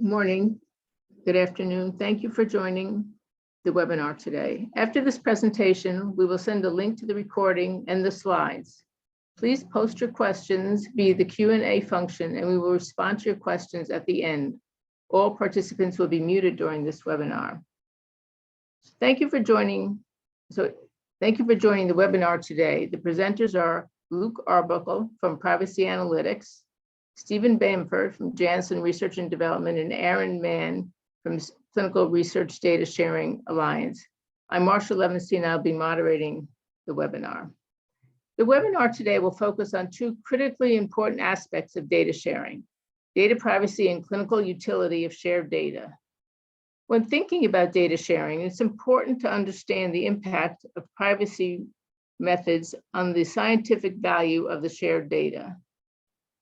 Morning, good afternoon. Thank you for joining the webinar today. After this presentation, we will send a link to the recording and the slides. Please post your questions via the Q&A function and we will respond to your questions at the end. All participants will be muted during this webinar. Thank you for joining the webinar today. The presenters are Luke Arbuckle from Privacy Analytics, Stephen Bamford from Janssen Research and Development, and Aaron Mann from Clinical Research Data Sharing Alliance. I'm Marsha Levenstein. I'll be moderating the webinar. The webinar today will focus on two critically important aspects of data sharing: data privacy and clinical utility of shared data. When thinking about data sharing, it's important to understand the impact of privacy methods on the scientific value of the shared data.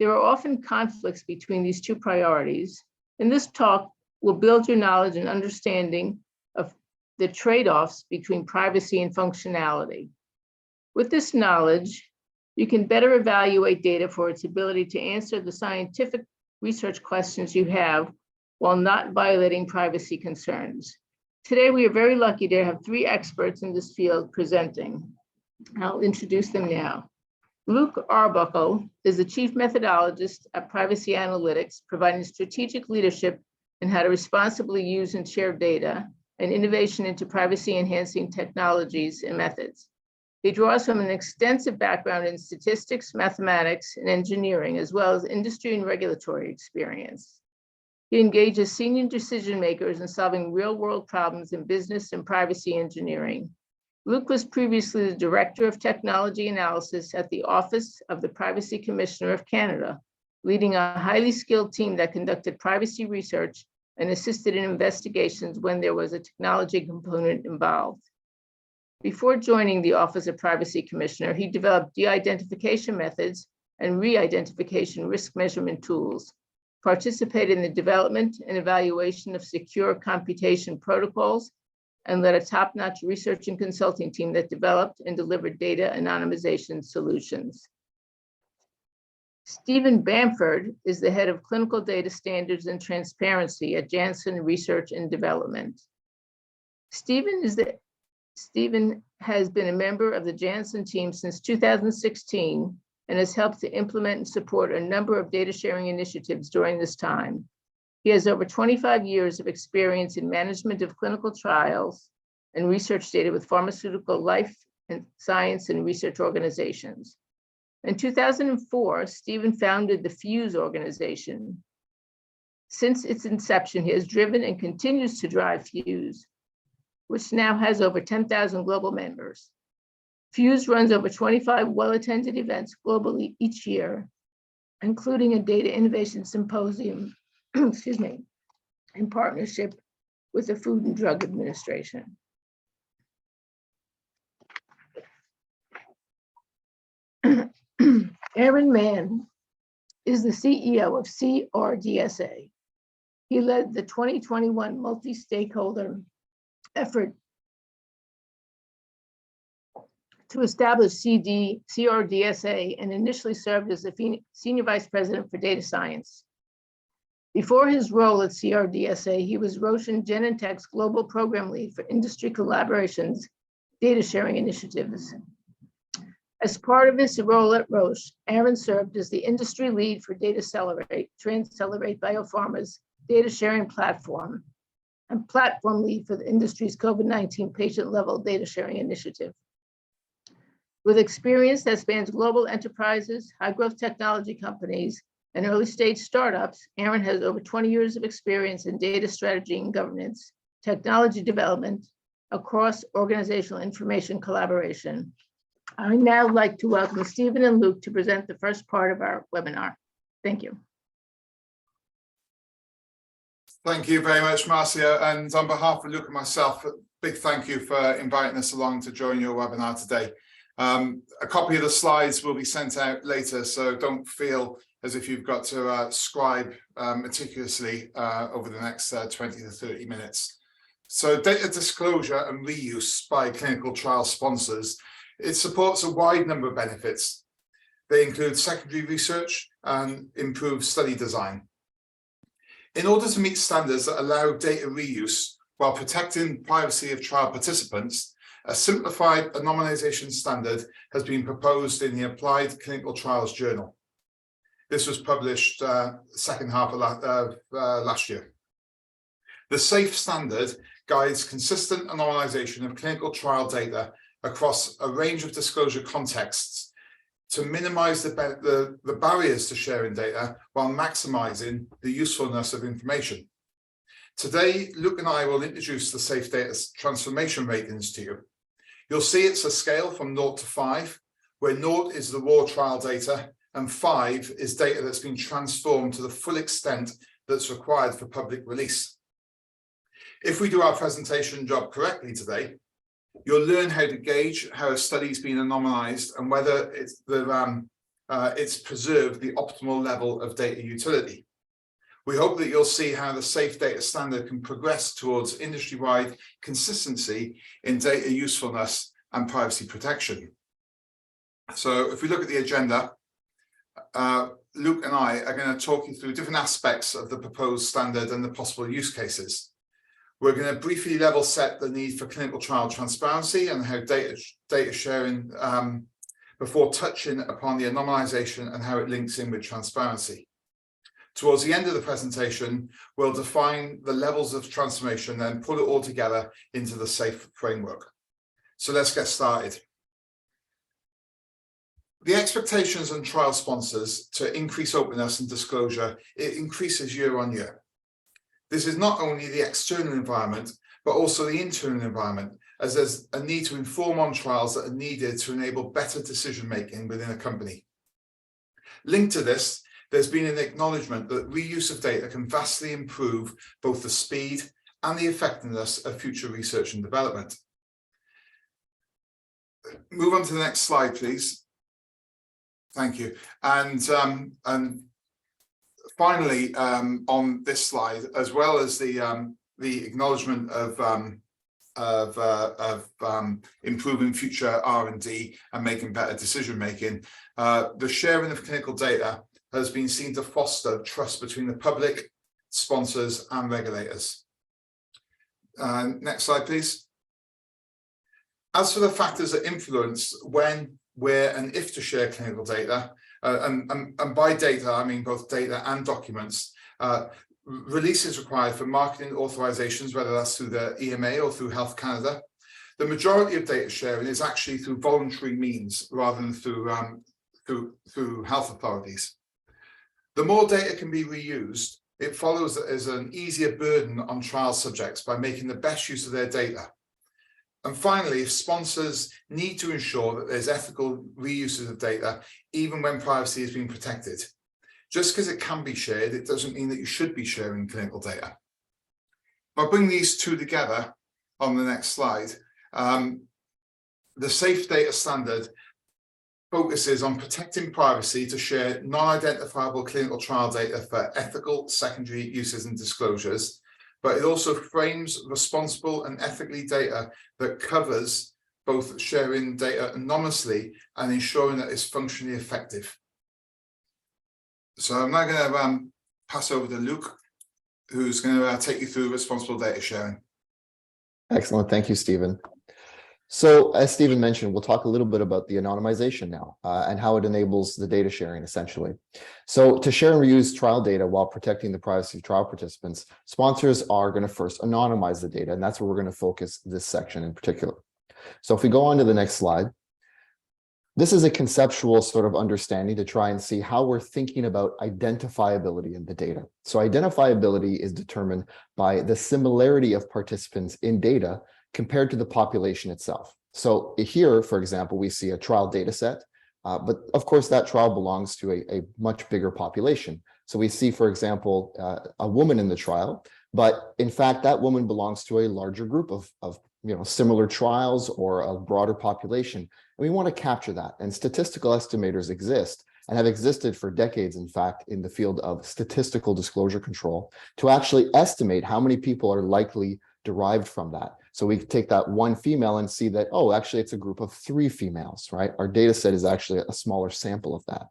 There are often conflicts between these two priorities, and this talk will build your knowledge and understanding of the trade-offs between privacy and functionality. With this knowledge, you can better evaluate data for its ability to answer the scientific research questions you have while not violating privacy concerns. Today, we are very lucky to have three experts in this field presenting. I'll introduce them now. Luke Arbuckle is the Chief Methodologist at Privacy Analytics, providing strategic leadership in how to responsibly use and share data and innovation into privacy-enhancing technologies and methods. He draws from an extensive background in statistics, mathematics, and engineering, as well as industry and regulatory experience. He engages senior decision makers in solving real-world problems in business and privacy engineering. Luke was previously the Director of Technology Analysis at the Office of the Privacy Commissioner of Canada, leading a highly skilled team that conducted privacy research and assisted in investigations when there was a technology component involved. Before joining the Office of Privacy Commissioner, he developed de-identification methods and re-identification risk measurement tools, participated in the development and evaluation of secure computation protocols, and led a top-notch research and consulting team that developed and delivered data anonymization solutions. Stephen Bamford is the head of clinical data standards and transparency at Janssen Research and Development. Stephen has been a member of the Janssen team since 2016 and has helped to implement and support a number of data sharing initiatives during this time. He has over 25 years of experience in management of clinical trials and research data with pharmaceutical, life and science and research organizations. In 2004, Stephen founded the FUSE organization. Since its inception, he has driven and continues to drive FUSE, which now has over 10,000 global members. FUSE runs over 25 well-attended events globally each year, including a data innovation symposium in partnership with the Food and Drug Administration. Aaron Mann is the CEO of CRDSA. He led the 2021 multi-stakeholder effort to establish CRDSA and initially served as the Senior Vice President for Data Science. Before his role at CRDSA, he was Roche and Genentech's Global Program Lead for Industry Collaboration's data sharing initiatives. As part of his role at Roche, Aaron served as the industry lead for Trancelerate Biopharma's data sharing platform and platform lead for the industry's COVID-19 patient-level data sharing initiative. With experience that spans global enterprises, high-growth technology companies, and early-stage startups, Aaron has over 20 years of experience in data strategy and governance, technology development, across organizational information collaboration. I would now like to welcome Stephen and Luke to present the first part of our webinar. Thank you. Thank you very much, Marcia. And on behalf of Luke and myself, a big thank you for inviting us along to join your webinar today. A copy of the slides will be sent out later, so don't feel as if you've got to scribe meticulously over the next 20 to 30 minutes. So data disclosure and reuse by clinical trial sponsors, it supports a wide number of benefits. They include secondary research and improved study design. In order to meet standards that allow data reuse while protecting privacy of trial participants, a simplified anonymization standard has been proposed in the Applied Clinical Trials Journal. This was published second half of last year. The SAFE standard guides consistent anonymization of clinical trial data across a range of disclosure contexts to minimize the barriers to sharing data while maximizing the usefulness of information. Today, Luke and I will introduce the SAFE data transformation ratings to you. You'll see it's a scale from 0 to 5, where 0 is the raw trial data and 5 is data that's been transformed to the full extent that's required for public release. If we do our presentation job correctly today, you'll learn how to gauge how a study's been anonymized and whether it's preserved the optimal level of data utility. We hope that you'll see how the SAFE data standard can progress towards industry-wide consistency in data usefulness and privacy protection. So if we look at the agenda, Luke and I are going to talk you through different aspects of the proposed standard and the possible use cases. We're going to briefly level set the need for clinical trial transparency and how data sharing before touching upon the anonymization and how it links in with transparency. Towards the end of the presentation, we'll define the levels of transformation and put it all together into the SAFE framework. So let's get started. The expectations on trial sponsors to increase openness and disclosure, it increases year on year. This is not only the external environment, but also the internal environment, as there's a need to inform on trials that are needed to enable better decision-making within a company. Linked to this, there's been an acknowledgement that reuse of data can vastly improve both the speed and the effectiveness of future research and development. Move on to the next slide, please. Thank you. And finally, on this slide, as well as the acknowledgement of improving future R&D and making better decision making, the sharing of clinical data has been seen to foster trust between the public, sponsors, and regulators. Next slide, please. As for the factors that influence when, where, and if to share clinical data, and by data, I mean both data and documents, release is required for marketing authorizations, whether that's through the EMA or through Health Canada. The majority of data sharing is actually through voluntary means rather than through health authorities. The more data can be reused, it follows that there's an easier burden on trial subjects by making the best use of their data. And finally, if sponsors need to ensure that there's ethical reuses of data, even when privacy is being protected. Just because it can be shared, it doesn't mean that you should be sharing clinical data. If I bring these two together on the next slide, the SAFE data standard focuses on protecting privacy to share non-identifiable clinical trial data for ethical secondary uses and disclosures, but it also frames responsible and ethically data that covers both sharing data anonymously and ensuring that it's functionally effective. So I'm now going to pass over to Luke, who's going to take you through responsible data sharing. Excellent. Thank you, Stephen. So as Stephen mentioned, we'll talk a little bit about the anonymization now and how it enables the data sharing essentially. So to share and reuse trial data while protecting the privacy of trial participants, sponsors are going to first anonymize the data, and that's where we're going to focus this section in particular. So if we go on to the next slide, this is a conceptual sort of understanding to try and see how we're thinking about identifiability in the data. So identifiability is determined by the similarity of participants in data compared to the population itself. So here, for example, we see a trial data set, but of course that trial belongs to a much bigger population. So we see, for example, a woman in the trial, but in fact, that woman belongs to a larger group of similar trials or a broader population. And we want to capture that. And statistical estimators exist and have existed for decades, in fact, in the field of statistical disclosure control to actually estimate how many people are likely derived from that. So we take that one female and see that, oh, actually it's a group of 3 females, right? Our data set is actually a smaller sample of that.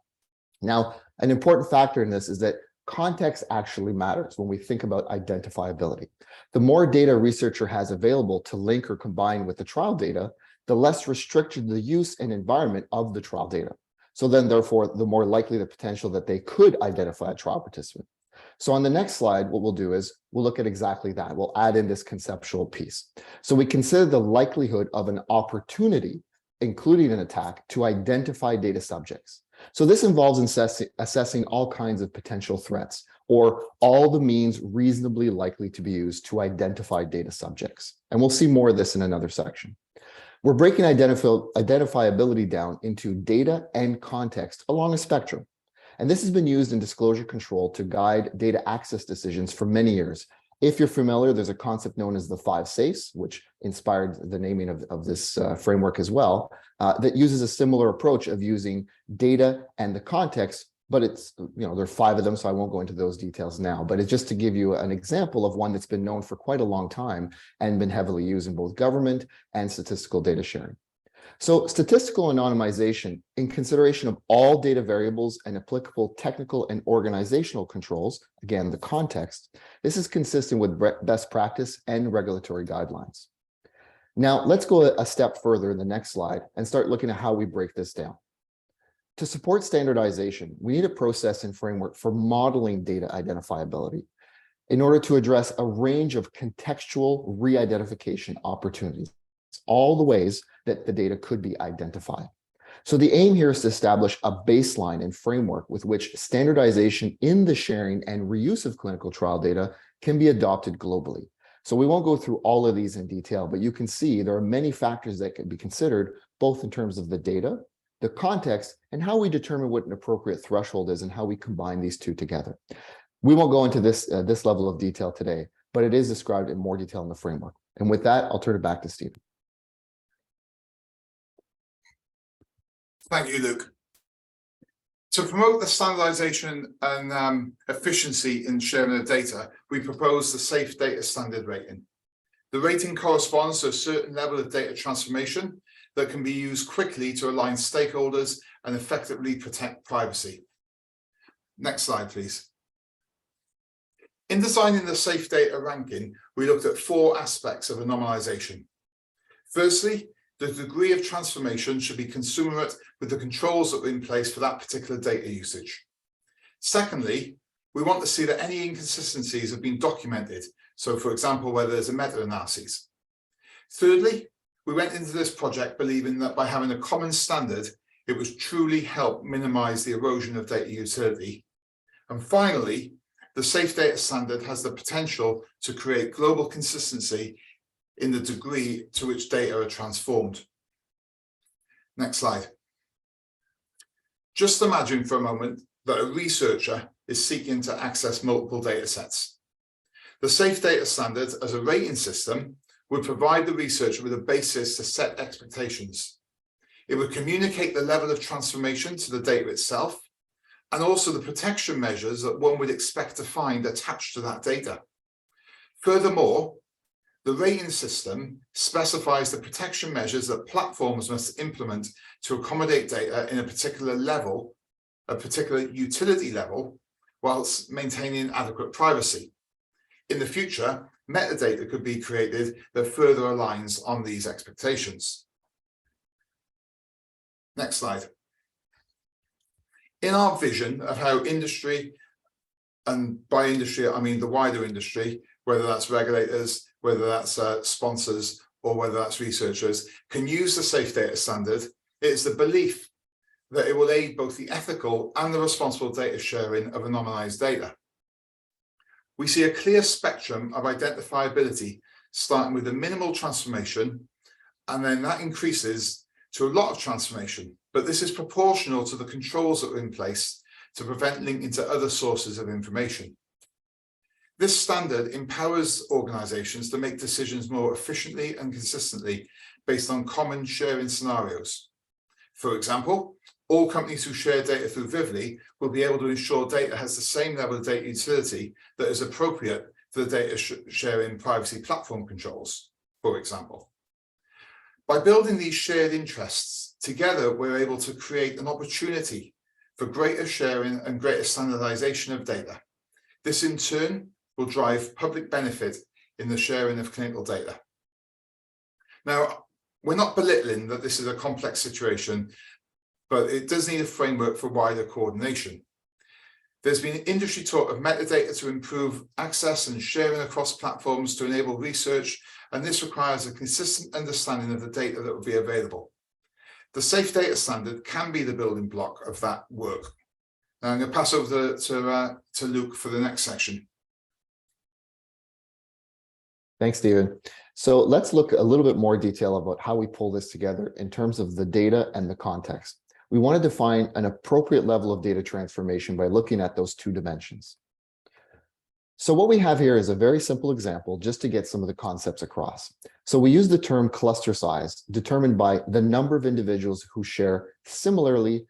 Now, an important factor in this is that context actually matters when we think about identifiability. The more data a researcher has available to link or combine with the trial data, the less restricted the use and environment of the trial data. So then, therefore, the more likely the potential that they could identify a trial participant. So on the next slide, what we'll do is we'll look at exactly that. We'll add in this conceptual piece. So we consider the likelihood of an opportunity, including an attack, to identify data subjects. So this involves assessing all kinds of potential threats, or all the means reasonably likely to be used to identify data subjects. And we'll see more of this in another section. We're breaking identifiability down into data and context along a spectrum. And this has been used in disclosure control to guide data access decisions for many years. If you're familiar, there's a concept known as the 5 safes, which inspired the naming of this framework as well, that uses a similar approach of using data and the context, but it's, there are 5 of them, so I won't go into those details now, but it's just to give you an example of one that's been known for quite a long time and been heavily used in both government and statistical data sharing. So statistical anonymization, in consideration of all data variables and applicable technical and organizational controls, again, the context, this is consistent with best practice and regulatory guidelines. Now, let's go a step further in the next slide and start looking at how we break this down. To support standardization, we need a process and framework for modeling data identifiability in order to address a range of contextual re-identification opportunities, all the ways that the data could be identified. So the aim here is to establish a baseline and framework with which standardization in the sharing and reuse of clinical trial data can be adopted globally. So we won't go through all of these in detail, but you can see there are many factors that can be considered, both in terms of the data, the context, and how we determine what an appropriate threshold is and how we combine these two together. We won't go into this level of detail today, but it is described in more detail in the framework. And with that, I'll turn it back to Stephen. Thank you, Luke. To promote the standardization and efficiency in sharing of data, we propose the Safe Data Standard rating. The rating corresponds to a certain level of data transformation that can be used quickly to align stakeholders and effectively protect privacy. Next slide, please. In designing the Safe Data ranking, we looked at 4 aspects of anonymization. Firstly, the degree of transformation should be commensurate with the controls that are in place for that particular data usage. Secondly, we want to see that any inconsistencies have been documented. So, for example, whether there's a meta-analysis. Thirdly, we went into this project believing that by having a common standard, it would truly help minimize the erosion of data utility. And finally, the Safe Data Standard has the potential to create global consistency in the degree to which data are transformed. Next slide. Just imagine for a moment that a researcher is seeking to access multiple data sets. The Safe Data Standard as a rating system would provide the researcher with a basis to set expectations. It would communicate the level of transformation to the data itself, and also the protection measures that one would expect to find attached to that data. Furthermore, the rating system specifies the protection measures that platforms must implement to accommodate data in a particular level, a particular utility level, whilst maintaining adequate privacy. In the future, metadata could be created that further aligns on these expectations. Next slide. In our vision of how industry, and by industry I mean the wider industry, whether that's regulators, whether that's sponsors, or whether that's researchers, can use the Safe Data Standard, it is the belief that it will aid both the ethical and the responsible data sharing of anonymized data. We see a clear spectrum of identifiability, starting with a minimal transformation, and then that increases to a lot of transformation, but this is proportional to the controls that are in place to prevent linking to other sources of information. This standard empowers organizations to make decisions more efficiently and consistently based on common sharing scenarios. For example, all companies who share data through Vivly will be able to ensure data has the same level of data utility that is appropriate for the data sharing privacy platform controls, for example. By building these shared interests, together we're able to create an opportunity for greater sharing and greater standardization of data. This in turn will drive public benefit in the sharing of clinical data. Now, we're not belittling that this is a complex situation, but it does need a framework for wider coordination. There's been industry talk of metadata to improve access and sharing across platforms to enable research, and this requires a consistent understanding of the data that will be available. The Safe Data Standard can be the building block of that work. Now I'm going to pass over to Luke for the next section. Thanks, Stephen. So let's look a little bit more detail about how we pull this together in terms of the data and the context. We want to define an appropriate level of data transformation by looking at those two dimensions. So what we have here is a very simple example just to get some of the concepts across. So we use the term cluster size determined by the number of individuals who share similarly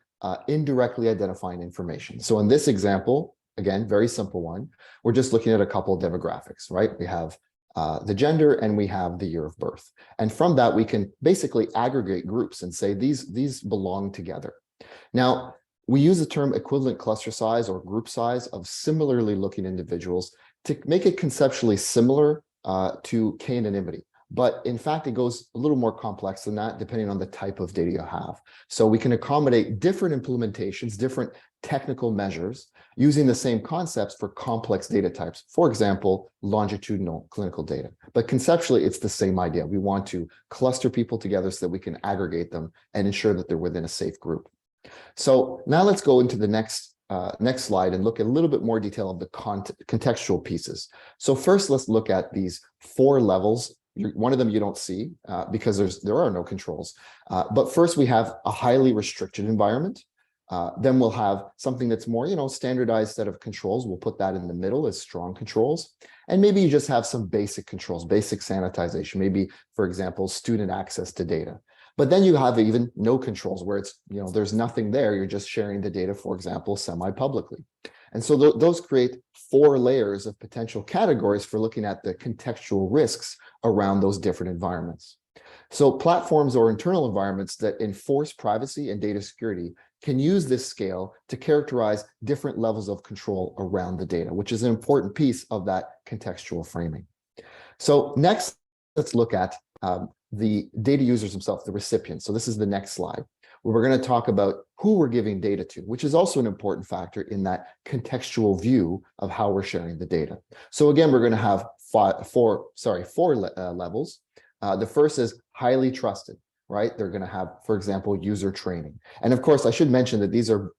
indirectly identifying information. So in this example, again, very simple one, we're just looking at a couple of demographics, right? We have the gender and we have the year of birth. And from that, we can basically aggregate groups and say these belong together. Now, we use the term equivalent cluster size or group size of similarly looking individuals to make it conceptually similar to k-anonymity. But in fact, it goes a little more complex than that, depending on the type of data you have. So we can accommodate different implementations, different technical measures using the same concepts for complex data types. For example, longitudinal clinical data. But conceptually, it's the same idea. We want to cluster people together so that we can aggregate them and ensure that they're within a safe group. So now let's go into the next slide and look at a little bit more detail of the contextual pieces. So first, let's look at these 4 levels. One of them you don't see because there are no controls. But first, we have a highly restricted environment. Then we'll have something that's more, standardized set of controls. We'll put that in the middle as strong controls. And maybe you just have some basic controls, basic sanitization, maybe, for example, student access to data. But then you have even no controls where it's, there's nothing there. You're just sharing the data, for example, semi-publicly. And so those create 4 layers of potential categories for looking at the contextual risks around those different environments. So platforms or internal environments that enforce privacy and data security can use this scale to characterize different levels of control around the data, which is an important piece of that contextual framing. So next, let's look at the data users themselves, the recipients. So this is the next slide, where we're going to talk about who we're giving data to, which is also an important factor in that contextual view of how we're sharing the data. So again, we're going to have four levels. The first is highly trusted, right? They're going to have, for example, user training. And of course, I should mention that these are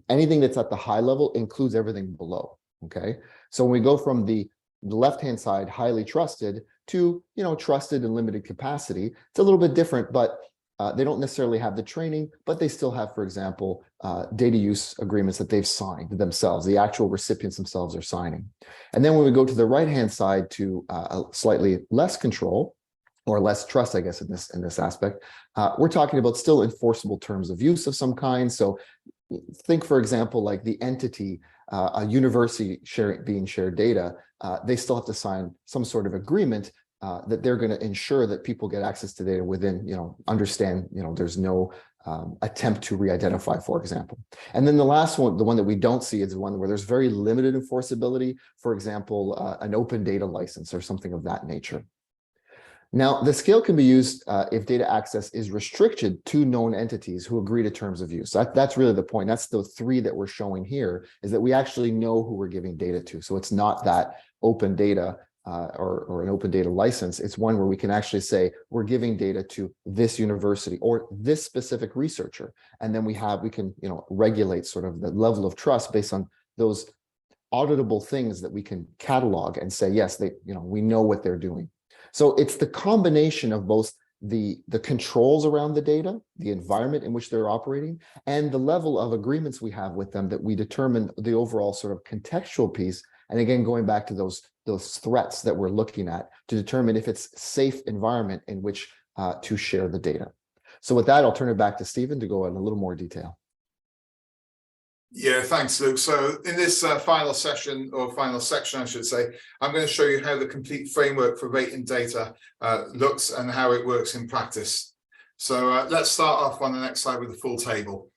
anything that's at the high level includes everything below, okay? So when we go from the left-hand side, highly trusted, to trusted and limited capacity, it's a little bit different, but they don't necessarily have the training, but they still have, for example, data use agreements that they've signed themselves. The actual recipients themselves are signing. And then when we go to the right-hand side to a slightly less control or less trust, I guess, in this aspect, we're talking about still enforceable terms of use of some kind. So think, for example, like the entity, a university being shared data, they still have to sign some sort of agreement that they're going to ensure that people get access to data within, understand, there's no attempt to re-identify, for example. And then the last one, the one that we don't see, is the one where there's very limited enforceability, for example, an open data license or something of that nature. Now, the scale can be used if data access is restricted to known entities who agree to terms of use. That's really the point. That's the 3 that we're showing here, is that we actually know who we're giving data to. So it's not that open data or an open data license. It's one where we can actually say we're giving data to this university or this specific researcher. And then we can regulate sort of the level of trust based on those auditable things that we can catalog and say, yes, we know what they're doing. So it's the combination of both the controls around the data, the environment in which they're operating, and the level of agreements we have with them that we determine the overall sort of contextual piece. And again, going back to those threats that we're looking at to determine if it's a safe environment in which to share the data. So with that, I'll turn it back to Stephen to go in a little more detail. Yeah, thanks, Luke. So in this final section, I should say, I'm going to show you how the complete framework for rating data looks and how it works in practice. So let's start off on the next slide with the full table.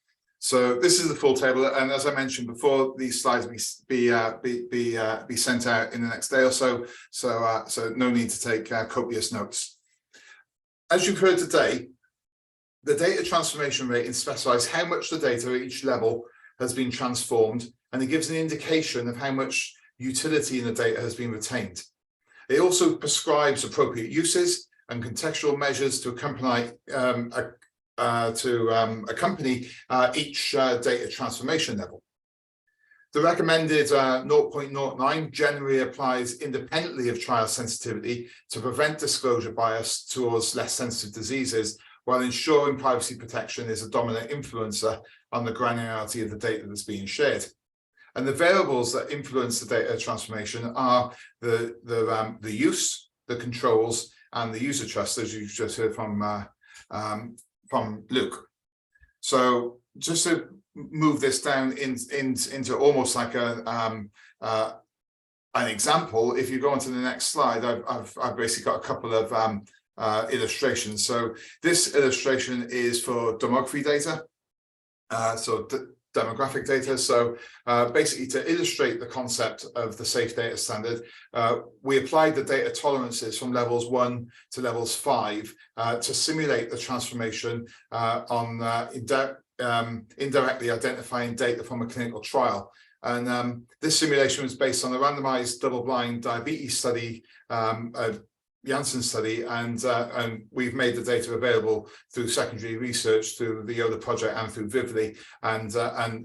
So this is the full table, and as I mentioned before, these slides be sent out in the next day or so. So no need to take copious notes. As you've heard today, the data transformation rating specifies how much the data at each level has been transformed, and it gives an indication of how much utility in the data has been retained. It also prescribes appropriate uses and contextual measures to accompany each data transformation level. The recommended 0.09 generally applies independently of trial sensitivity to prevent disclosure bias towards less sensitive diseases, while ensuring privacy protection is a dominant influencer on the granularity of the data that's being shared. And the variables that influence the data transformation are the use, the controls, and the user trust, as you've just heard from Luke. So just to move this down into almost like an example, if you go on to the next slide, I've basically got a couple of illustrations. So this illustration is for demography data, demographic data. So basically, to illustrate the concept of the safe data standard, we applied the data tolerances from levels 1 to levels 5 to simulate the transformation on indirectly identifying data from a clinical trial. And this simulation was based on a randomized double-blind diabetes study, Janssen study, and we've made the data available through secondary research, through the Yoda project, and through Vivly, and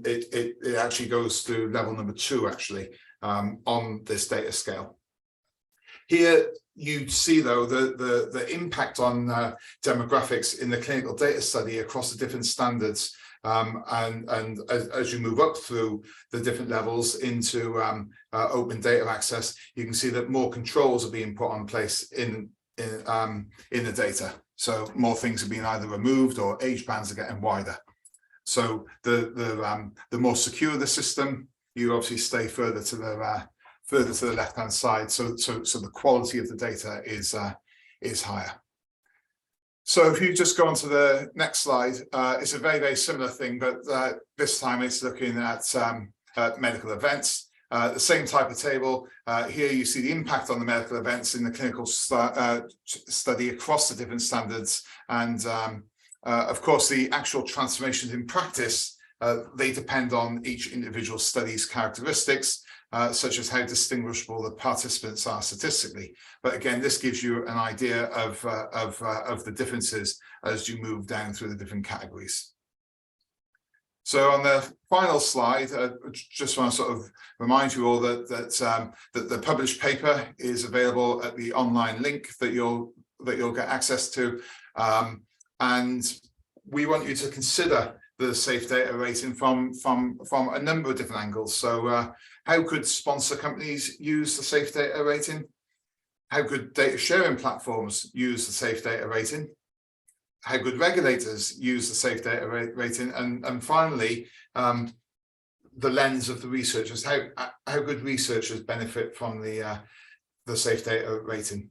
it actually goes through level number 2 actually on this data scale. Here you see though the impact on demographics in the clinical data study across the different standards. And as you move up through the different levels into open data access, you can see that more controls are being put on place in the data. So more things are being either removed or age bands are getting wider. So the more secure the system, you obviously stay further to the left-hand side. So the quality of the data is higher. So if you just go on to the next slide, it's a very, very similar thing, but this time it's looking at medical events. The same type of table. Here you see the impact on the medical events in the clinical study across the different standards. And of course, the actual transformations in practice, they depend on each individual study's characteristics, such as how distinguishable the participants are statistically. But again, this gives you an idea of the differences as you move down through the different categories. So on the final slide, I just want to sort of remind you all that the published paper is available at the online link that you'll get access to, and we want you to consider the safe data rating from a number of different angles. So how could sponsor companies use the safe data rating? How could data sharing platforms use the safe data rating? How could regulators use the safe data rating? And finally, the lens of the researchers. How could researchers benefit from the safe data rating?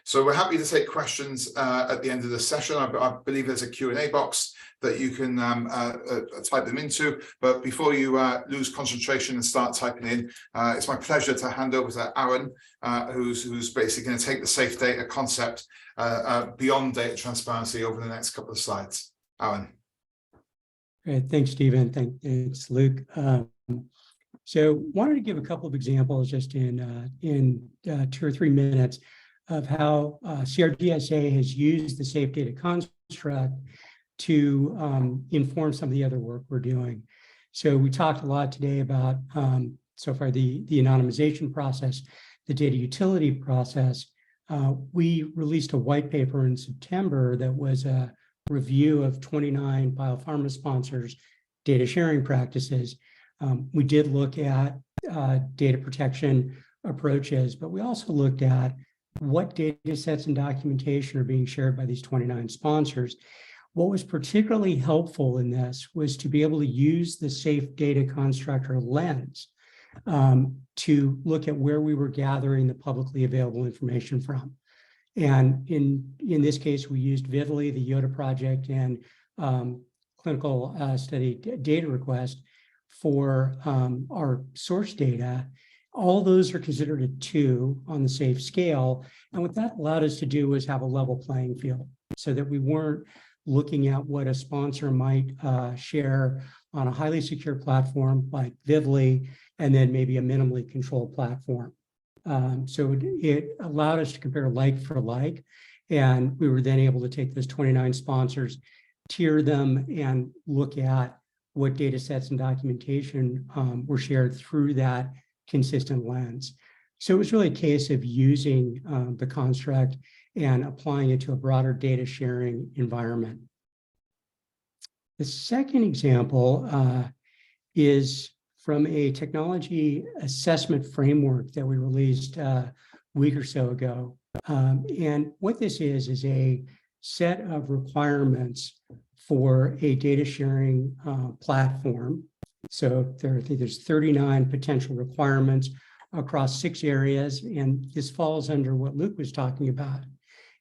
So we're happy to take questions at the end of the session. I believe there's a Q&A box that you can type them into. But before you lose concentration and start typing in, it's my pleasure to hand over to Aaron, who's basically going to take the safe data concept beyond data transparency over the next couple of slides. Aaron. Great, thanks, Stephen. Thanks, Luke. So wanted to give a couple of examples just in 2 or 3 minutes of how CRDSA has used the safe data construct to inform some of the other work we're doing. So we talked a lot today about so far the anonymization process, the data utility process. We released a white paper in September that was a review of 29 biopharma sponsors' data sharing practices. We did look at data protection approaches, but we also looked at what data sets and documentation are being shared by these 29 sponsors. What was particularly helpful in this was to be able to use the safe data constructor lens to look at where we were gathering the publicly available information from. And in this case, we used Vivly, the Yoda project, and clinical study data request for our source data, all those are considered a 2 on the SAFE scale. And what that allowed us to do was have a level playing field so that we weren't looking at what a sponsor might share on a highly secure platform like Vivly, and then maybe a minimally controlled platform. So it allowed us to compare like for like, and we were then able to take those 29 sponsors, tier them, and look at what data sets and documentation were shared through that consistent lens. So it was really a case of using the construct and applying it to a broader data sharing environment. The second example is from a technology assessment framework that we released a week or so ago. And what this is a set of requirements for a data sharing platform. So I think there's 39 potential requirements across 6 areas, and this falls under what Luke was talking about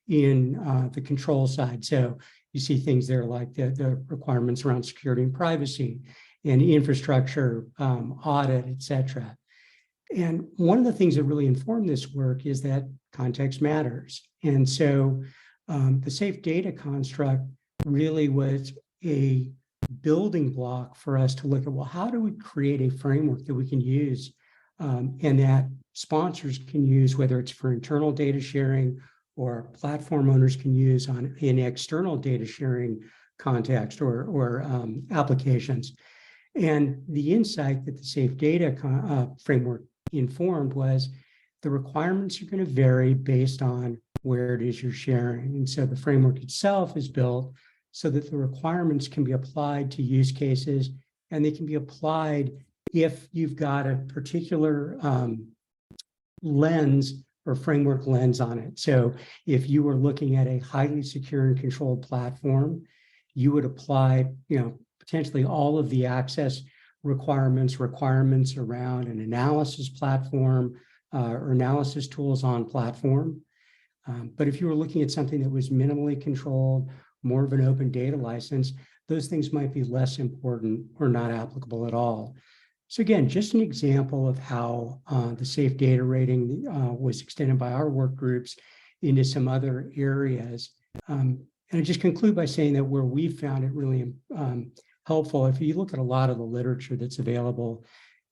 in the control side. So you see things there like the requirements around security and privacy and infrastructure, audit, et cetera. And one of the things that really informed this work is that context matters. And so the safe data construct really was a building block for us to look at, well, how do we create a framework that we can use and that sponsors can use, whether it's for internal data sharing or platform owners can use in external data sharing context or applications. And the insight that the safe data framework informed was the requirements are going to vary based on where it is you're sharing. And so the framework itself is built so that the requirements can be applied to use cases, and they can be applied if you've got a particular lens or framework lens on it. So if you were looking at a highly secure and controlled platform, you would apply, potentially all of the access requirements around an analysis platform or analysis tools on platform. But if you were looking at something that was minimally controlled, more of an open data license, those things might be less important or not applicable at all. So again, just an example of how the safe data rating was extended by our work groups into some other areas. And I just conclude by saying that where we found it really helpful, if you look at a lot of the literature that's available,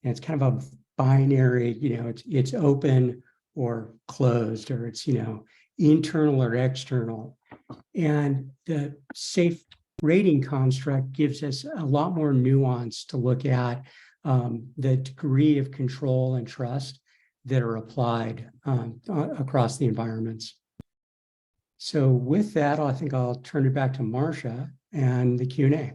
and it's kind of a binary, it's open or closed, or it's, internal or external. And the safe rating construct gives us a lot more nuance to look at the degree of control and trust that are applied across the environments. So with that, I think I'll turn it back to Marcia and the Q&A.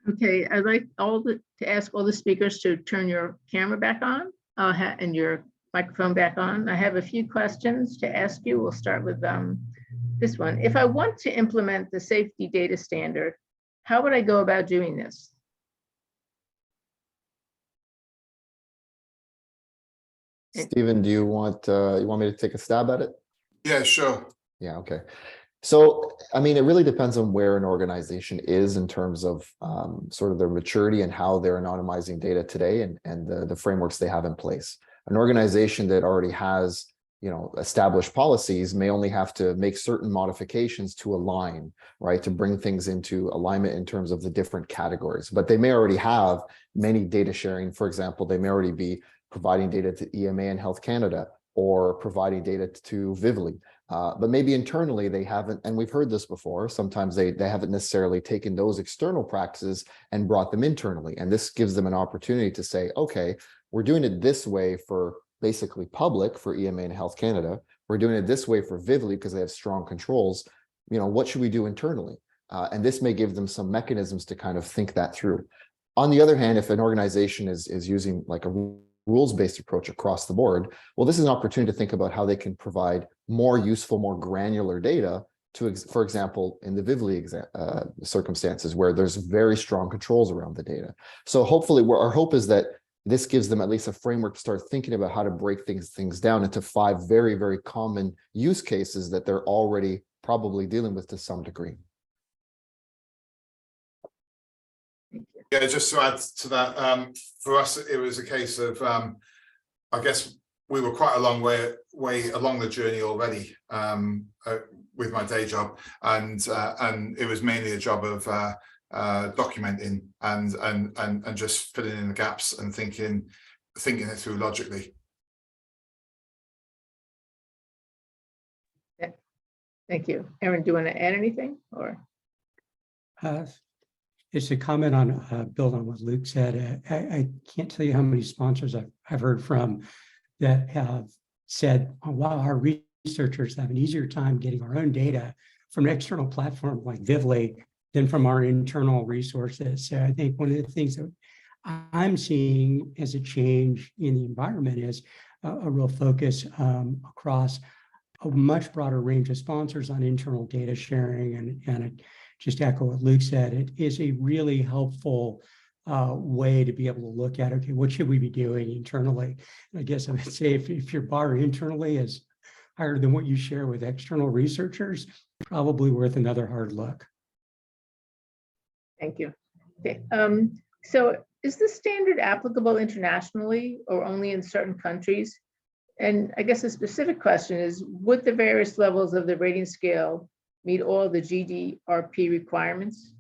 Okay, I'd like to ask all the speakers to turn your camera back on and your microphone back on. I have a few questions to ask you. We'll start with this one. If I want to implement the safety data standard, how would I go about doing this? Stephen, do you want me to take a stab at it? Yeah, sure. Yeah, okay. So, I mean, it really depends on where an organization is in terms of sort of their maturity and how they're anonymizing data today and the frameworks they have in place. An organization that already has, established policies may only have to make certain modifications to align, right, to bring things into alignment in terms of the different categories. But they may already have many data sharing. For example, they may already be providing data to EMA and Health Canada or providing data to Vivly. But maybe internally they haven't, and we've heard this before, sometimes they haven't necessarily taken those external practices and brought them internally. And this gives them an opportunity to say, okay, we're doing it this way for basically public for EMA and Health Canada. We're doing it this way for Vivly because they have strong controls. What should we do internally? And this may give them some mechanisms to kind of think that through. On the other hand, if an organization is using like a rules-based approach across the board, well, this is an opportunity to think about how they can provide more useful, more granular data to, for example, in the Vivly circumstances where there's very strong controls around the data. So hopefully our hope is that this gives them at least a framework to start thinking about how to break things down into 5 very, very common use cases that they're already probably dealing with to some degree. Yeah, just to add to that, for us, it was a case of, I guess we were quite a long way along the journey already with my day job, and it was mainly a job of documenting and just filling in the gaps and thinking it through logically. Thank you. Erin, do you want to add anything or? It's a comment on build on what Luke said. I can't tell you how many sponsors I've heard from that have said, oh, wow, our researchers have an easier time getting our own data from an external platform like Vivly than from our internal resources. So I think one of the things that I'm seeing as a change in the environment is a real focus across a much broader range of sponsors on internal data sharing. And just echo what Luke said, it is a really helpful way to be able to look at, okay, what should we be doing internally? And I guess I would say if your bar internally is higher than what you share with external researchers, probably worth another hard look. Thank you. Okay. So is the standard applicable internationally or only in certain countries? And I guess a specific question is, would the various levels of the rating scale meet all the GDRP requirements?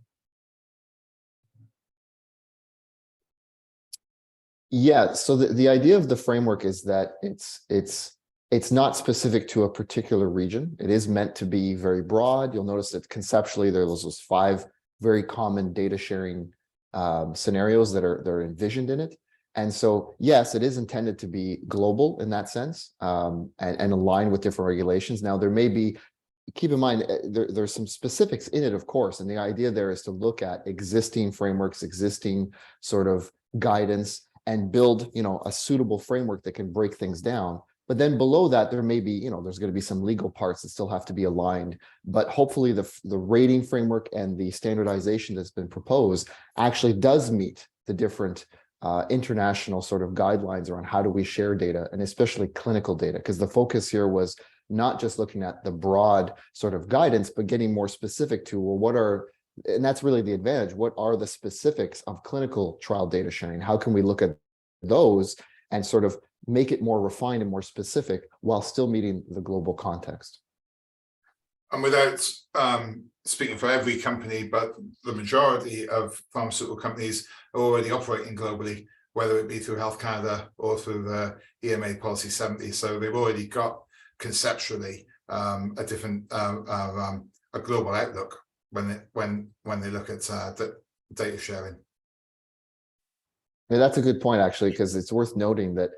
Yeah, so the idea of the framework is that it's not specific to a particular region. It is meant to be very broad. You'll notice that conceptually there's those 5 very common data sharing scenarios that are envisioned in it. And so, yes, it is intended to be global in that sense, and align with different regulations. Now, there may be, keep in mind, there's some specifics in it, of course, and the idea there is to look at existing frameworks, existing sort of guidance, and build, a suitable framework that can break things down. But then below that, there may be, there's going to be some legal parts that still have to be aligned. But hopefully the rating framework and the standardization that's been proposed actually does meet the different international sort of guidelines around how do we share data, and especially clinical data, because the focus here was not just looking at the broad sort of guidance, but getting more specific to, well, and that's really the advantage, what are the specifics of clinical trial data sharing? How can we look at those and sort of make it more refined and more specific while still meeting the global context? And without speaking for every company, but the majority of pharmaceutical companies are already operating globally, whether it be through Health Canada or through the EMA Policy 70. So they've already got conceptually a different a global outlook when they look at data sharing. Yeah, that's a good point, actually, because it's worth noting that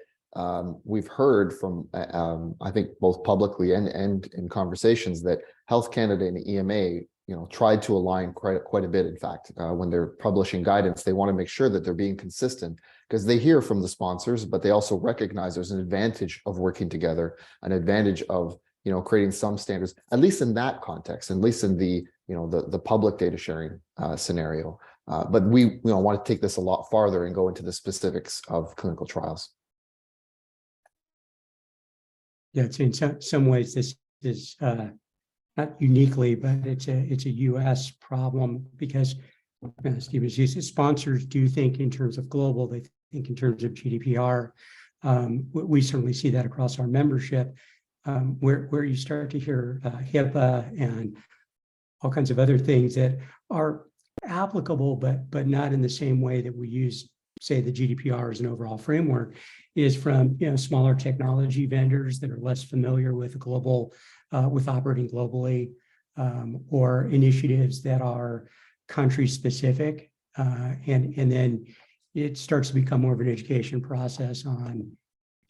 we've heard from, I think, both publicly and in conversations that Health Canada and the EMA, tried to align quite a bit. In fact, when they're publishing guidance, they want to make sure that they're being consistent, because they hear from the sponsors, but they also recognize there's an advantage of working together, an advantage of creating some standards, at least in that context, at least in the the public data sharing scenario. But we want to take this a lot farther and go into the specifics of clinical trials. Yeah, it's in some ways this is not uniquely, but it's a U.S. problem, because Steve, as you said, sponsors do think in terms of global. They think in terms of GDPR. We certainly see that across our membership, where you start to hear HIPAA and all kinds of other things that are applicable, but not in the same way that we use, say, the GDPR as an overall framework, is from smaller technology vendors that are less familiar with global, with operating globally, or initiatives that are country specific, and then it starts to become more of an education process on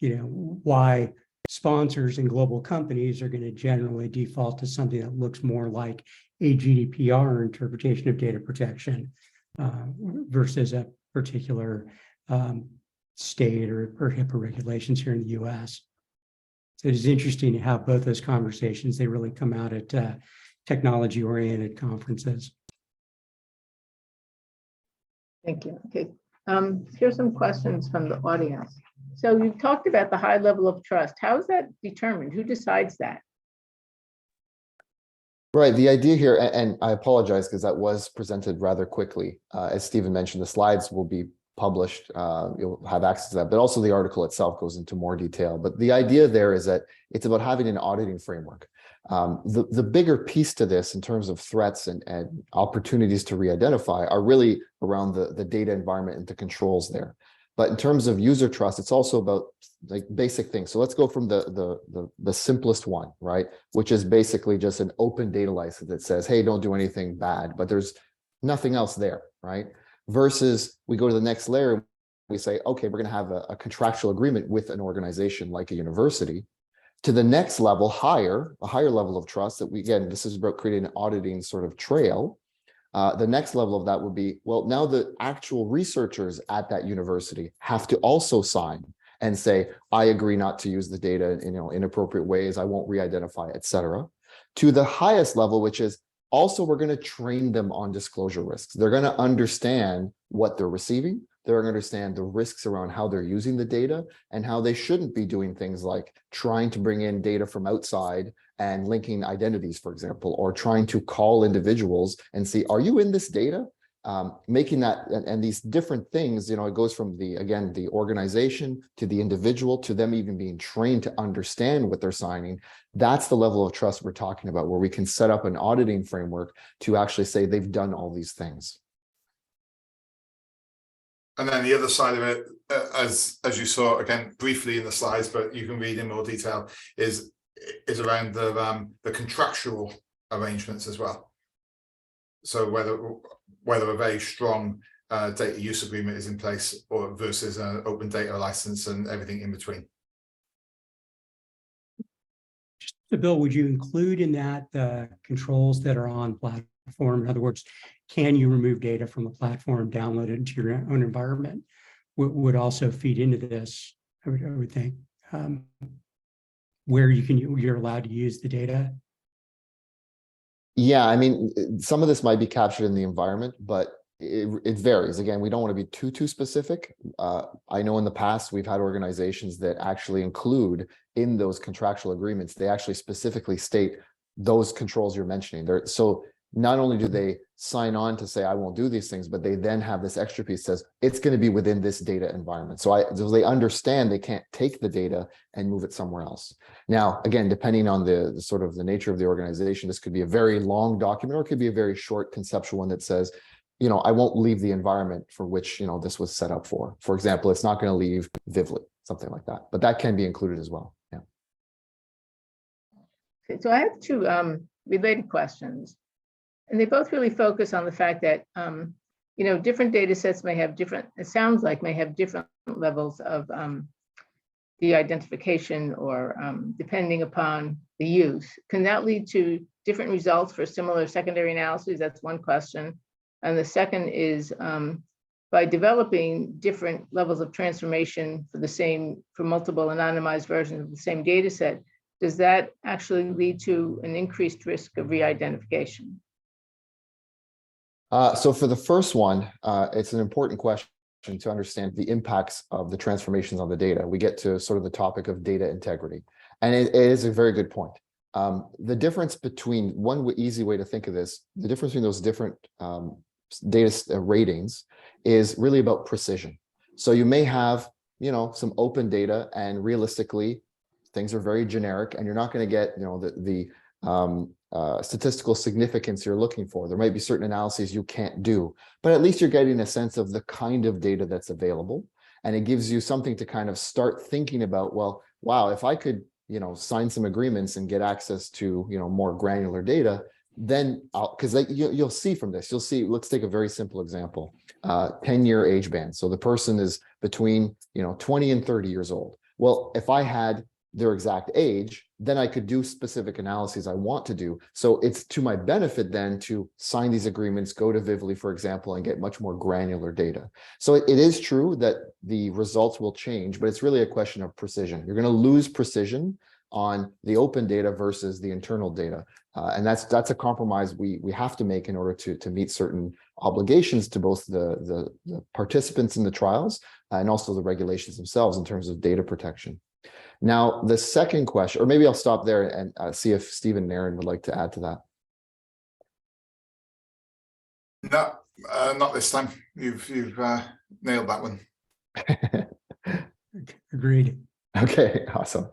why sponsors and global companies are going to generally default to something that looks more like a GDPR interpretation of data protection versus a particular state or HIPAA regulations here in the US. So it is interesting to have both those conversations. They really come out at technology-oriented conferences. Thank you. Okay. Here's some questions from the audience. So you've talked about the high level of trust. How is that determined? Who decides that? Right. The idea here, and I apologize because that was presented rather quickly. As Stephen mentioned, the slides will be published. You'll have access to that, but also the article itself goes into more detail. But the idea there is that it's about having an auditing framework. The bigger piece to this in terms of threats and opportunities to re-identify are really around the data environment and the controls there. But in terms of user trust, it's also about like basic things. So let's go from the simplest one, right? Which is basically just an open data license that says, hey, don't do anything bad, but there's nothing else there, right? Versus we go to the next layer, we say, okay, we're going to have a contractual agreement with an organization like a university. To the next level, a higher level of trust that we, again, this is about creating an auditing sort of trail. The next level of that would be, well, now the actual researchers at that university have to also sign and say, I agree not to use the data in inappropriate ways, I won't re-identify, et cetera. To the highest level, which is also we're going to train them on disclosure risks. They're going to understand what they're receiving. They're going to understand the risks around how they're using the data and how they shouldn't be doing things like trying to bring in data from outside and linking identities, for example, or trying to call individuals and see, are you in this data? Making that and these different things, it goes from the organization to the individual to them even being trained to understand what they're signing. That's the level of trust we're talking about, where we can set up an auditing framework to actually say they've done all these things. And then the other side of it, as you saw again briefly in the slides, but you can read in more detail, is around the contractual arrangements as well. So whether a very strong data use agreement is in place or versus an open data license and everything in between. So Bill, would you include in that the controls that are on platform? In other words, can you remove data from the platform, download it into your own environment? Would also feed into this, I would think, where you're allowed to use the data. Yeah, I mean, some of this might be captured in the environment, but it varies. Again, we don't want to be too specific. I know in the past we've had organizations that actually include in those contractual agreements, they actually specifically state those controls you're mentioning. So not only do they sign on to say, I won't do these things, but they then have this extra piece that says it's going to be within this data environment. So they understand they can't take the data and move it somewhere else. Now, again, depending on the sort of the nature of the organization, this could be a very long document or it could be a very short conceptual one that says, I won't leave the environment for which, this was set up for. For example, it's not going to leave Vivly, something like that, but that can be included as well. Yeah. Okay, so I have two related questions. And they both really focus on the fact that, different data sets may have different, it sounds like may have different levels of de-identification or depending upon the use. Can that lead to different results for similar secondary analyses? That's one question. And the second is by developing different levels of transformation for multiple anonymized versions of the same data set, does that actually lead to an increased risk of re-identification? So for the first one, it's an important question to understand the impacts of the transformations on the data. We get to sort of the topic of data integrity. And it is a very good point. The difference between one easy way to think of this, the difference between those different data ratings is really about precision. So you may have, some open data and realistically, things are very generic and you're not going to get, the statistical significance you're looking for. There might be certain analyses you can't do, but at least you're getting a sense of the kind of data that's available. And it gives you something to kind of start thinking about, well, wow, if I could, sign some agreements and get access to, more granular data, then because you'll see from this, let's take a very simple example, 10-year age band. So the person is between, 20 and 30 years old. Well, if I had their exact age, then I could do specific analyses I want to do. So it's to my benefit then to sign these agreements, go to Vivly, for example, and get much more granular data. So it is true that the results will change, but it's really a question of precision. You're going to lose precision on the open data versus the internal data. And that's a compromise we have to make in order to meet certain obligations to both the participants in the trials and also the regulations themselves in terms of data protection. Now, the second question, or maybe I'll stop there and see if Stephen and Aaron would like to add to that. No, not this time. You've nailed that one. Agreed. Okay, awesome.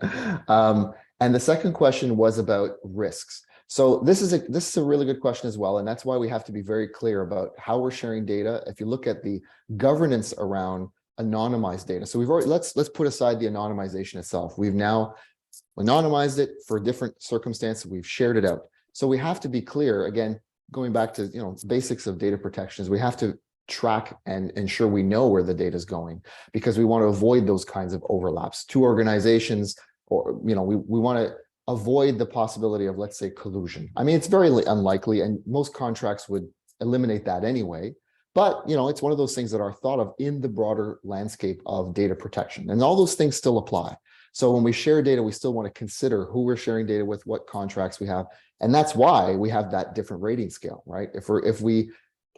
And the second question was about risks. So this is a really good question as well, and that's why we have to be very clear about how we're sharing data. If you look at the governance around anonymized data, so we've already let's put aside the anonymization itself. We've now anonymized it for different circumstances. We've shared it out. So we have to be clear, again, going back to basics of data protection, is we have to track and ensure we know where the data is going, because we want to avoid those kinds of overlaps. Two organizations, or we want to avoid the possibility of, let's say, collusion. I mean, it's very unlikely, and most contracts would eliminate that anyway. But it's one of those things that are thought of in the broader landscape of data protection, and all those things still apply. So when we share data, we still want to consider who we're sharing data with, what contracts we have, and that's why we have that different rating scale, right? If we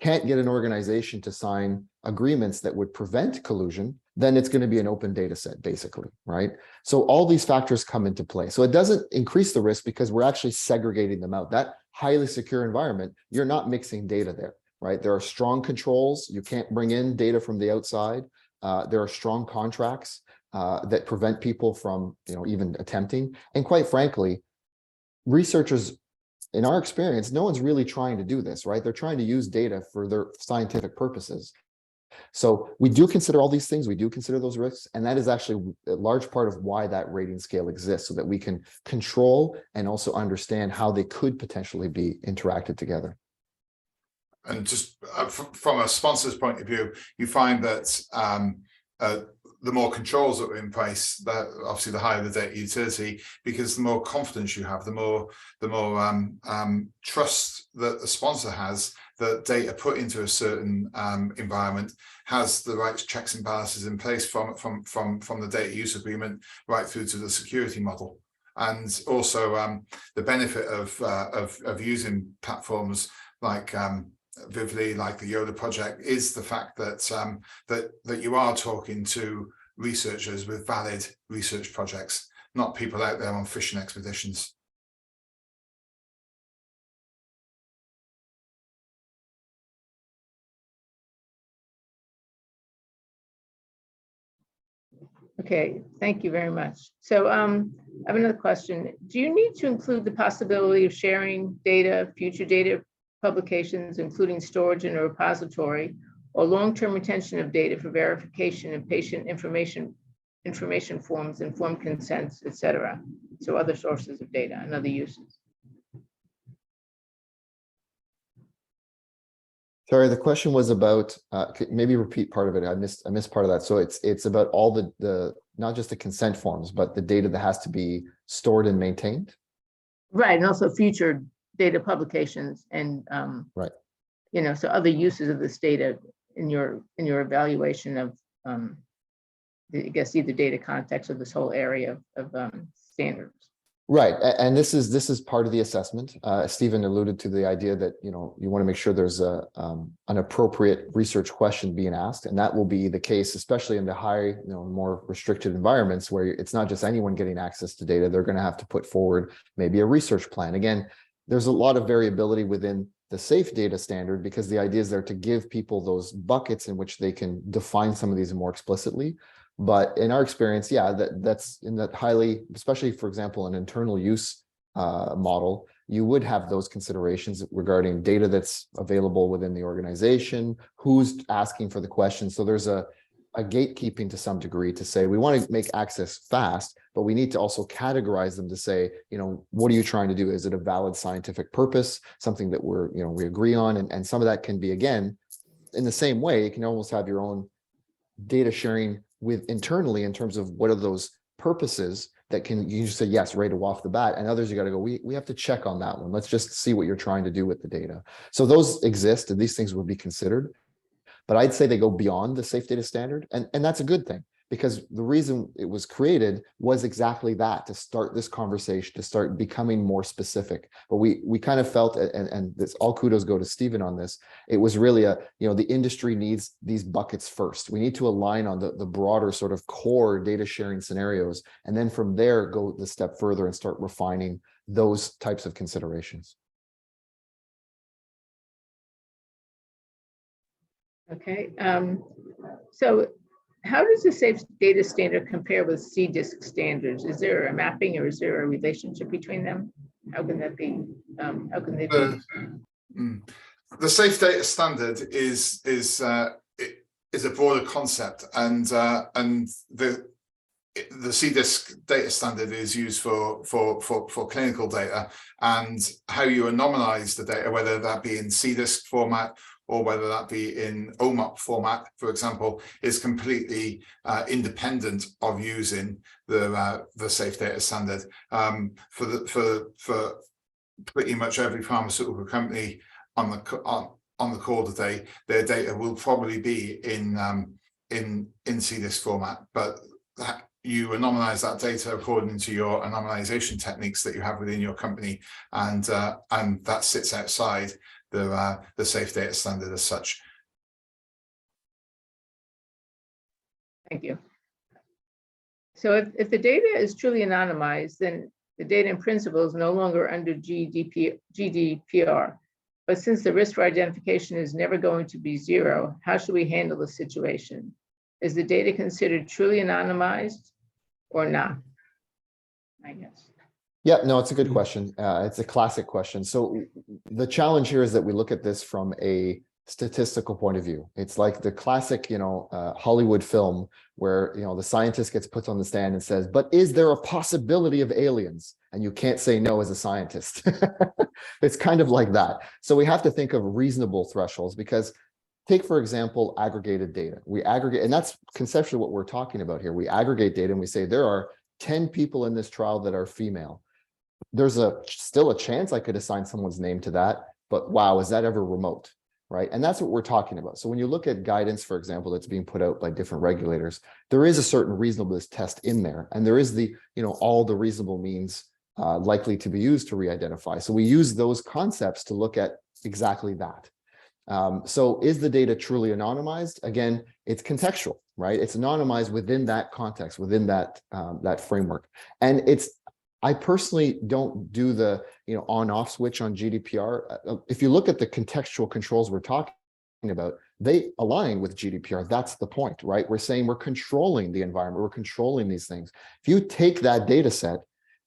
can't get an organization to sign agreements that would prevent collusion, then it's going to be an open data set, basically, right? So all these factors come into play. So it doesn't increase the risk because we're actually segregating them out. That highly secure environment, you're not mixing data there, right? There are strong controls. You can't bring in data from the outside. There are strong contracts that prevent people from, even attempting. And quite frankly, researchers, in our experience, no one's really trying to do this, right? They're trying to use data for their scientific purposes. So we do consider all these things. We do consider those risks. And that is actually a large part of why that rating scale exists, so that we can control and also understand how they could potentially be interacted together. And just from a sponsor's point of view, you find that the more controls that are in place, that obviously the higher the data utility, because the more confidence you have, the more trust that the sponsor has that data put into a certain environment has the right checks and balances in place from the data use agreement right through to the security model. And also the benefit of using platforms like Vivly, like the Yoda project, is the fact that that you are talking to researchers with valid research projects, not people out there on fishing expeditions. Okay, thank you very much. So I have another question. Do you need to include the possibility of sharing data, future data publications, including storage in a repository, or long-term retention of data for verification of patient information forms, informed consents, etc.? So other sources of data and other uses. Sorry, the question was about, maybe repeat part of it. I missed part of that. So it's about all the not just the consent forms, but the data that has to be stored and maintained. Right, and also future data publications and right. So other uses of this data in your evaluation of I guess either data context or this whole area of standards. Right, and this is part of the assessment. Stephen alluded to the idea that you want to make sure there's an appropriate research question being asked, and that will be the case, especially in the high, more restricted environments where it's not just anyone getting access to data. They're going to have to put forward maybe a research plan. Again, there's a lot of variability within the safe data standard, because the idea is there to give people those buckets in which they can define some of these more explicitly. But in our experience, yeah, that's in that highly, especially, for example, an internal use model, you would have those considerations regarding data that's available within the organization, who's asking for the question. So there's a gatekeeping to some degree to say, we want to make access fast, but we need to also categorize them to say, what are you trying to do? Is it a valid scientific purpose, something that we agree on? And some of that can be, again, in the same way, you can almost have your own data sharing with internally in terms of what are those purposes that you just say yes right off the bat, and others you got to go, we have to check on that one. Let's just see what you're trying to do with the data. So those exist, and these things will be considered, but I'd say they go beyond the safe data standard, and that's a good thing, because the reason it was created was exactly that, to start this conversation, to start becoming more specific. But we kind of felt, and this, all kudos go to Stephen on this, it was really the industry needs these buckets first. We need to align on the broader sort of core data sharing scenarios, and then from there go the step further and start refining those types of considerations. Okay, so how does the safe data standard compare with CDISC standards? Is there a mapping or is there a relationship between them? How can that be? How can they be? The safe data standard is a broader concept, and the CDISC data standard is used for clinical data, and how you anonymize the data, whether that be in CDISC format or whether that be in OMOP format, for example, is completely independent of using the safe data standard. For pretty much every pharmaceutical company on the call today, their data will probably be in CDISC format, but you anonymize that data according to your anonymization techniques that you have within your company, and that sits outside the safe data standard as such. Thank you. So if the data is truly anonymized, then the data in principle is no longer under GDPR. But since the risk for identification is never going to be zero, how should we handle the situation? Is the data considered truly anonymized or not? I guess. Yeah, no, it's a good question. It's a classic question. So the challenge here is that we look at this from a statistical point of view. It's like the classic, Hollywood film where, the scientist gets put on the stand and says, but is there a possibility of aliens? And you can't say no as a scientist. It's kind of like that. So we have to think of reasonable thresholds, because take, for example, aggregated data. We aggregate, and that's conceptually what we're talking about here. We aggregate data and we say there are 10 people in this trial that are female. There's still a chance I could assign someone's name to that, but wow, is that ever remote, right? And that's what we're talking about. So when you look at guidance, for example, that's being put out by different regulators, there is a certain reasonableness test in there, and there is the, all the reasonable means likely to be used to re-identify. So we use those concepts to look at exactly that. So is the data truly anonymized? Again, it's contextual, right? It's anonymized within that context, within that that framework, and I personally don't do the on-off switch on GDPR. If you look at the contextual controls we're talking about, they align with GDPR. That's the point, right? We're saying we're controlling the environment, we're controlling these things. If you take that data set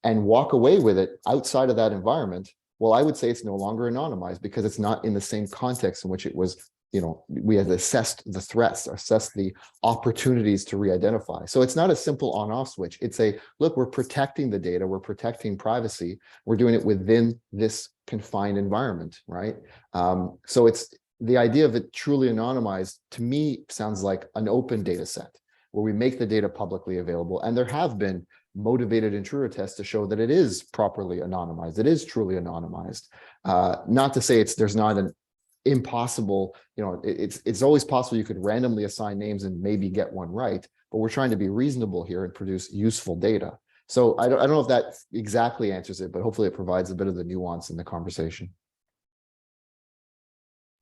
and walk away with it outside of that environment, well, I would say it's no longer anonymized, because it's not in the same context in which it was, we have assessed the threats, assessed the opportunities to re-identify. So it's not a simple on-off switch. It's a, look, we're protecting the data, we're protecting privacy, we're doing it within this confined environment, right? So it's the idea of it truly anonymized, to me, sounds like an open data set where we make the data publicly available. And there have been motivated intruder tests to show that it is properly anonymized. It is truly anonymized. Not to say there's not an impossible, it's always possible you could randomly assign names and maybe get one right, but we're trying to be reasonable here and produce useful data. So I don't know if that exactly answers it, but hopefully it provides a bit of the nuance in the conversation.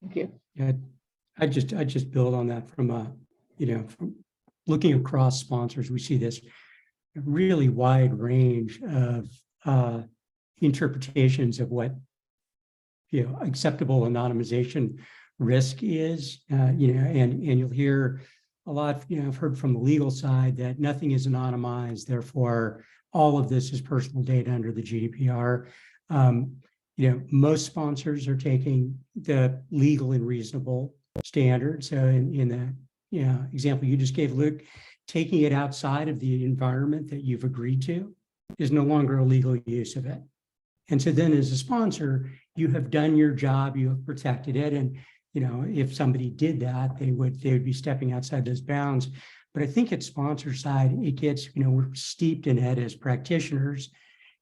Thank you. Yeah, I just build on that from from looking across sponsors, we see this really wide range of interpretations of what acceptable anonymization risk is. And you'll hear a lot. I've heard from the legal side that nothing is anonymized, therefore all of this is personal data under the GDPR. Most sponsors are taking the legal and reasonable standard. So in the example you just gave, Luke, taking it outside of the environment that you've agreed to is no longer a legal use of it. And so then as a sponsor, you have done your job, you have protected it. And, if somebody did that, they would be stepping outside those bounds. But I think at sponsor side, it gets, we're steeped in it as practitioners.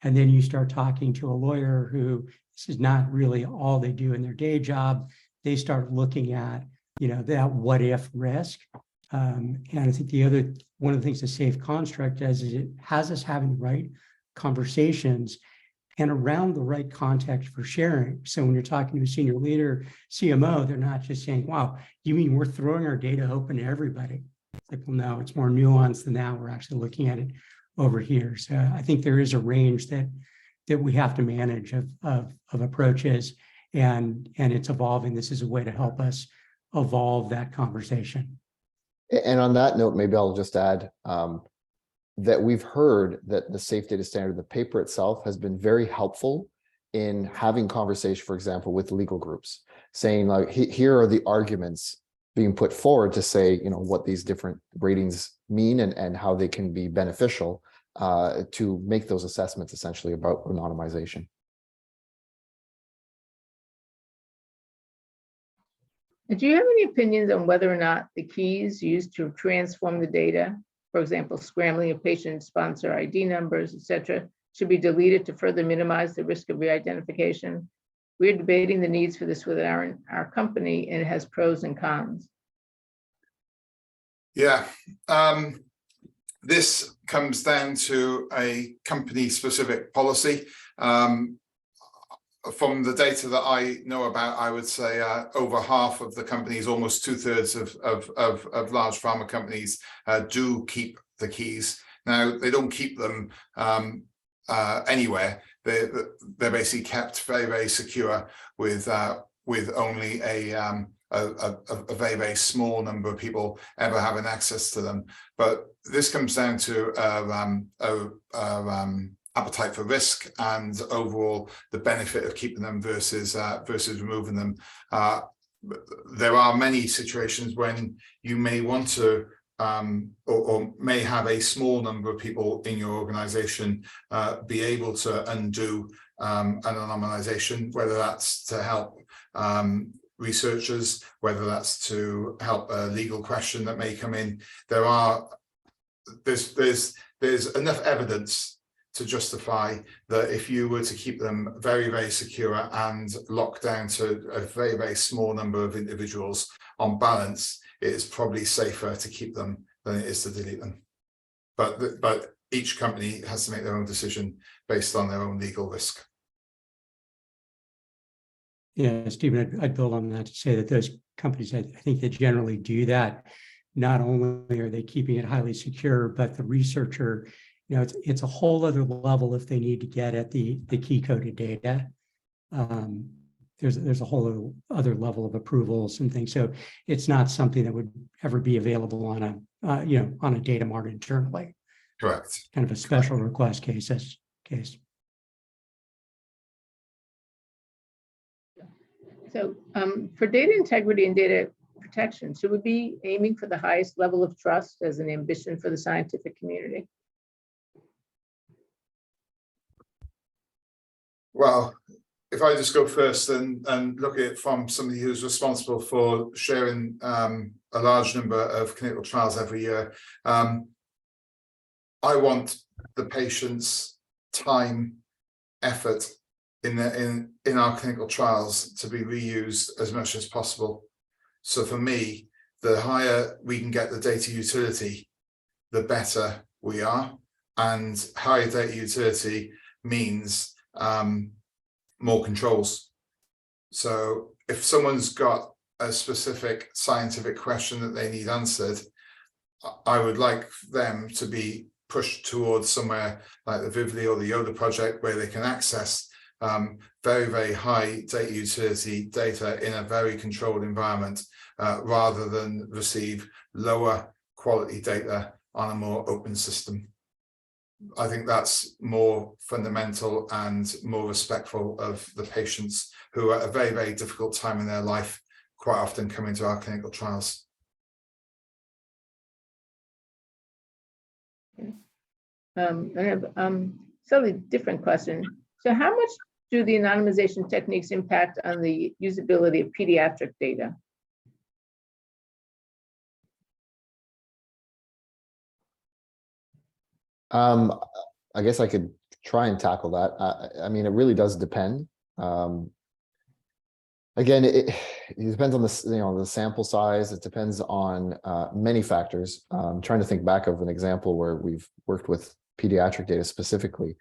And then you start talking to a lawyer who, this is not really all they do in their day job. They start looking at, that what if risk. And I think one of the things the SAFE construct does is it has us having the right conversations and around the right context for sharing. So when you're talking to a senior leader, CMO, they're not just saying, wow, you mean we're throwing our data open to everybody? It's like, well, no, it's more nuanced than that. We're actually looking at it over here. So I think there is a range that we have to manage of approaches, and it's evolving. This is a way to help us evolve that conversation. And on that note, maybe I'll just add that we've heard that the safe data standard, the paper itself, has been very helpful in having conversation, for example, with legal groups, saying like, here are the arguments being put forward to say, what these different ratings mean and how they can be beneficial to make those assessments essentially about anonymization. Do you have any opinions on whether or not the keys used to transform the data, for example, scrambling of patient sponsor ID numbers, etc., should be deleted to further minimize the risk of re-identification? We're debating the needs for this within our company, and it has pros and cons. Yeah, this comes down to a company-specific policy. From the data that I know about, I would say over half of the companies, almost 2/3 of large pharma companies do keep the keys. Now, they don't keep them anywhere. They're basically kept very, very secure with only a very, very small number of people ever having access to them. But this comes down to appetite for risk and overall the benefit of keeping them versus removing them. There are many situations when you may want to or may have a small number of people in your organization be able to undo anonymization, whether that's to help researchers, whether that's to help a legal question that may come in. There's enough evidence to justify that if you were to keep them very, very secure and locked down to a very, very small number of individuals, on balance, it is probably safer to keep them than it is to delete them. But each company has to make their own decision based on their own legal risk. Yeah, Stephen, I'd build on that to say that those companies, I think they generally do that. Not only are they keeping it highly secure, but the researcher, it's a whole other level if they need to get at the key coded data. There's a whole other level of approvals and things. So it's not something that would ever be available on a data mart internally. Correct. Kind of a special request case. So for data integrity and data protection, should we be aiming for the highest level of trust as an ambition for the scientific community? Well, if I just go first and look at it from somebody who's responsible for sharing a large number of clinical trials every year, I want the patient's time, effort in our clinical trials to be reused as much as possible. So for me, the higher we can get the data utility, the better we are. And higher data utility means more controls. So if someone's got a specific scientific question that they need answered, I would like them to be pushed towards somewhere like the Vivli or the Yoda project, where they can access very, very high data utility data in a very controlled environment, rather than receive lower quality data on a more open system. I think that's more fundamental and more respectful of the patients who are at a very, very difficult time in their life, quite often come into our clinical trials. I have a slightly different question. So how much do the anonymization techniques impact on the usability of pediatric data? I guess I could try and tackle that. I mean, it really does depend. Again, it depends on the sample size. It depends on many factors. I'm trying to think back of an example where we've worked with pediatric data specifically.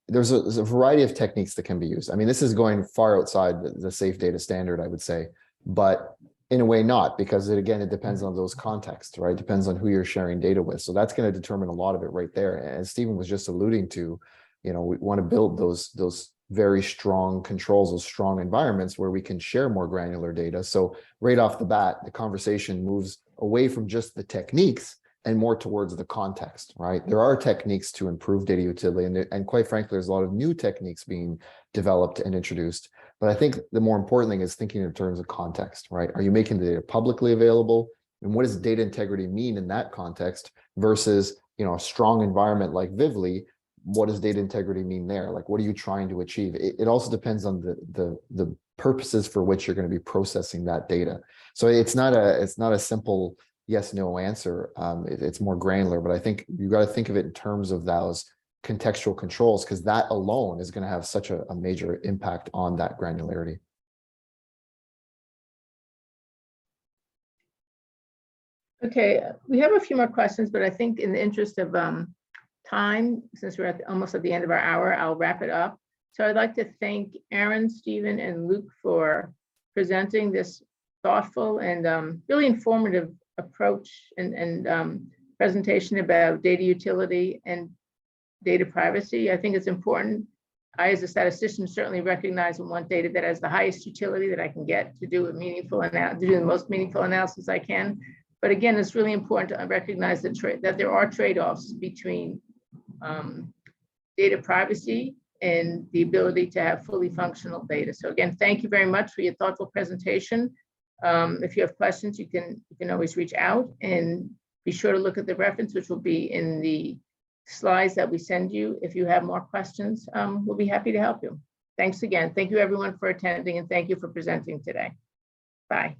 There's a variety of techniques that can be used. I mean, this is going far outside the safe data standard, I would say, but in a way not, because it depends on those contexts, right? It depends on who you're sharing data with. So that's going to determine a lot of it right there. And Stephen was just alluding to, we want to build those very strong controls, those strong environments where we can share more granular data. So right off the bat, the conversation moves away from just the techniques and more towards the context, right? There are techniques to improve data utility, and quite frankly, there's a lot of new techniques being developed and introduced. But I think the more important thing is thinking in terms of context, right? Are you making the data publicly available? And what does data integrity mean in that context versus, a strong environment like Vivly? What does data integrity mean there? Like, what are you trying to achieve? It also depends on the purposes for which you're going to be processing that data. So it's not a simple yes, no answer. It's more granular, but I think you got to think of it in terms of those contextual controls, because that alone is going to have such a major impact on that granularity. Okay, we have a few more questions, but I think in the interest of time, since we're almost at the end of our hour, I'll wrap it up. So I'd like to thank Aaron, Stephen, and Luke for presenting this thoughtful and really informative approach and presentation about data utility and data privacy. I think it's important. I, as a statistician, certainly recognize and want data that has the highest utility that I can get to do a meaningful analysis, to do the most meaningful analysis I can. But again, it's really important to recognize that there are trade-offs between data privacy and the ability to have fully functional data. So again, thank you very much for your thoughtful presentation. If you have questions, you can always reach out, and be sure to look at the reference, which will be in the slides that we send you. If you have more questions, we'll be happy to help you. Thanks again. Thank you everyone for attending, and thank you for presenting today. Bye.